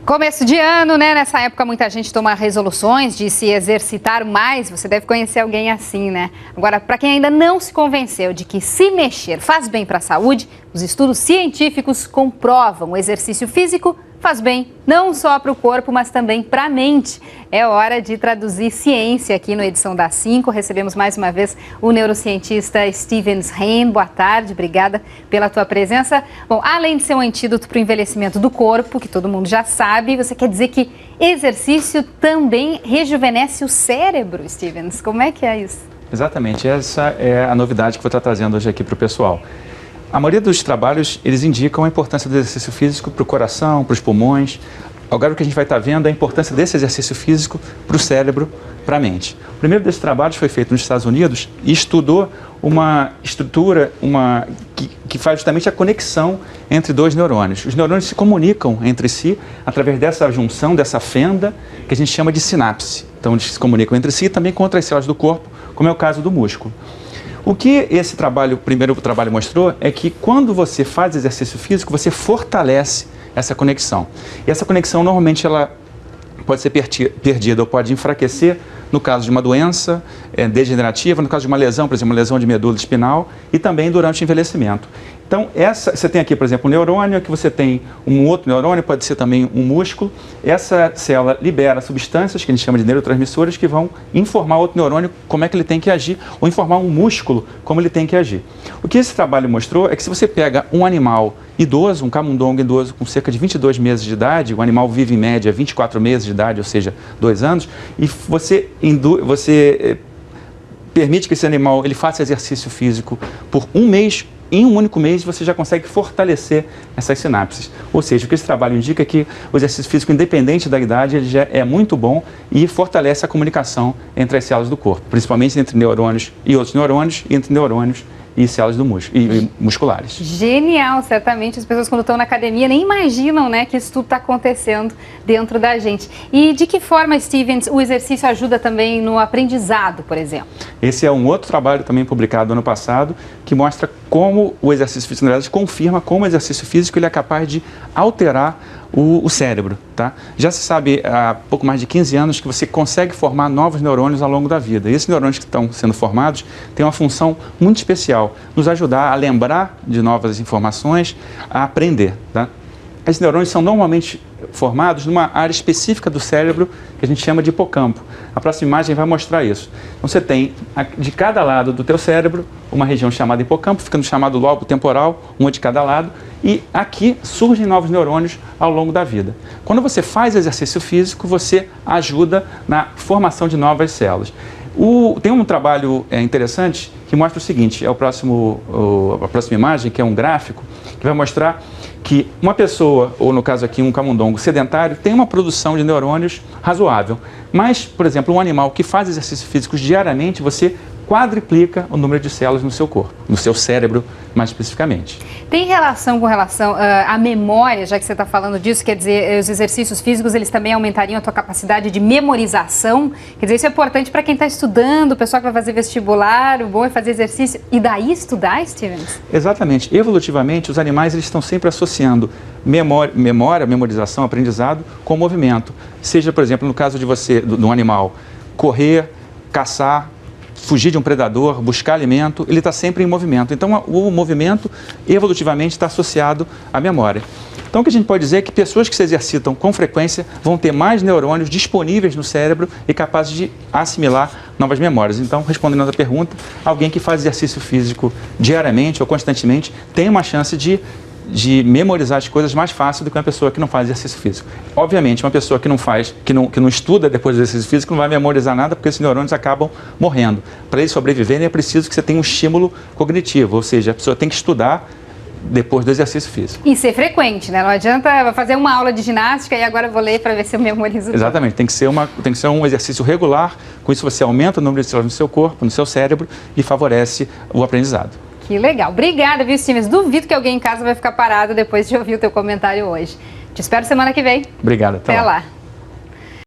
Começo de ano, né? Nessa época muita gente toma resoluções de se exercitar mais. Você deve conhecer alguém assim, né? Agora, para quem ainda não se convenceu de que se mexer faz bem para a saúde, os estudos científicos comprovam o exercício físico faz bem não só para o corpo, mas também para a mente. É hora de traduzir ciência aqui no Edição das 5. Recebemos mais uma vez o neurocientista Steven Hain. Boa tarde, obrigada pela tua presença. Bom, além de ser um antídoto para o envelhecimento do corpo, que todo mundo já sabe, você quer dizer que exercício também rejuvenesce o cérebro, Stevens? Como é que é isso? Exatamente, essa é a novidade que vou estar trazendo hoje aqui para o pessoal. A maioria dos trabalhos, eles indicam a importância do exercício físico para o coração, para os pulmões. Agora o que a gente vai estar vendo é a importância desse exercício físico para o cérebro, para a mente. O primeiro desses trabalhos foi feito nos Estados Unidos e estudou uma estrutura que faz justamente a conexão entre dois neurônios. Os neurônios se comunicam entre si através dessa junção, dessa fenda, que a gente chama de sinapse. Então eles se comunicam entre si e também com outras células do corpo, como é o caso do músculo. O que esse primeiro trabalho mostrou é que quando você faz exercício físico, você fortalece essa conexão. E essa conexão normalmente ela pode ser perdida ou pode enfraquecer no caso de uma doença degenerativa, no caso de uma lesão, por exemplo, uma lesão de medula espinal e também durante o envelhecimento. Então, você tem aqui, por exemplo, um neurônio, aqui você tem um outro neurônio, pode ser também um músculo. Essa célula libera substâncias, que a gente chama de neurotransmissores, que vão informar outro neurônio como é que ele tem que agir, ou informar um músculo como ele tem que agir. O que esse trabalho mostrou é que se você pega um animal idoso, um camundongo idoso com cerca de 22 meses de idade, o animal vive em média 24 meses de idade, ou seja, 2 anos, e você permite que esse animal ele faça exercício físico por um mês. Em um único mês você já consegue fortalecer essas sinapses. Ou seja, o que esse trabalho indica é que o exercício físico, independente da idade, ele já é muito bom e fortalece a comunicação entre as células do corpo, principalmente entre neurônios e outros neurônios, e entre neurônios e células do e musculares. Genial, certamente as pessoas quando estão na academia nem imaginam, né, que isso tudo está acontecendo dentro da gente. E de que forma, Stevens, o exercício ajuda também no aprendizado, por exemplo? Esse é um outro trabalho também publicado ano passado que mostra como o exercício físico, na verdade, confirma como o exercício físico ele é capaz de alterar o cérebro, tá? Já se sabe há pouco mais de 15 anos que você consegue formar novos neurônios ao longo da vida. E esses neurônios que estão sendo formados têm uma função muito especial, nos ajudar a lembrar de novas informações, a aprender, tá? Esses neurônios são normalmente formados numa área específica do cérebro que a gente chama de hipocampo. A próxima imagem vai mostrar isso. Então você tem de cada lado do teu cérebro uma região chamada hipocampo, fica no chamado lobo temporal, uma de cada lado, e aqui surgem novos neurônios ao longo da vida. Quando você faz exercício físico, você ajuda na formação de novas células. Tem um trabalho interessante que mostra o seguinte, a próxima imagem, que é um gráfico, que vai mostrar que uma pessoa, ou no caso aqui um camundongo sedentário, tem uma produção de neurônios razoável. Mas, por exemplo, um animal que faz exercícios físicos diariamente, você quadriplica o número de células no seu corpo, no seu cérebro mais especificamente. Tem relação à memória, já que você está falando disso, quer dizer, os exercícios físicos eles também aumentariam a tua capacidade de memorização? Quer dizer, isso é importante para quem está estudando, o pessoal que vai fazer vestibular, o bom é fazer exercício e daí estudar, Stevens? Exatamente. Evolutivamente, os animais eles estão sempre associando memorização, aprendizado com movimento. Seja, por exemplo, no caso de um animal, correr, caçar, fugir de um predador, buscar alimento, ele está sempre em movimento. Então, o movimento, evolutivamente, está associado à memória. Então, o que a gente pode dizer é que pessoas que se exercitam com frequência vão ter mais neurônios disponíveis no cérebro e capazes de assimilar novas memórias. Então, respondendo a pergunta, alguém que faz exercício físico diariamente ou constantemente tem uma chance de memorizar as coisas mais fácil do que uma pessoa que não faz exercício físico. Obviamente, uma pessoa que não estuda depois do exercício físico não vai memorizar nada porque esses neurônios acabam morrendo. Para eles sobreviverem é preciso que você tenha um estímulo cognitivo, ou seja, a pessoa tem que estudar depois do exercício físico. E ser frequente, né? Não adianta fazer uma aula de ginástica e agora vou ler para ver se eu memorizo. Exatamente, tem que ser um exercício regular, com isso você aumenta o número de células no seu corpo, no seu cérebro e favorece o aprendizado. Que legal. Obrigada, viu, Stevens? Duvido que alguém em casa vai ficar parado depois de ouvir o teu comentário hoje. Te espero semana que vem. Obrigado. Até lá.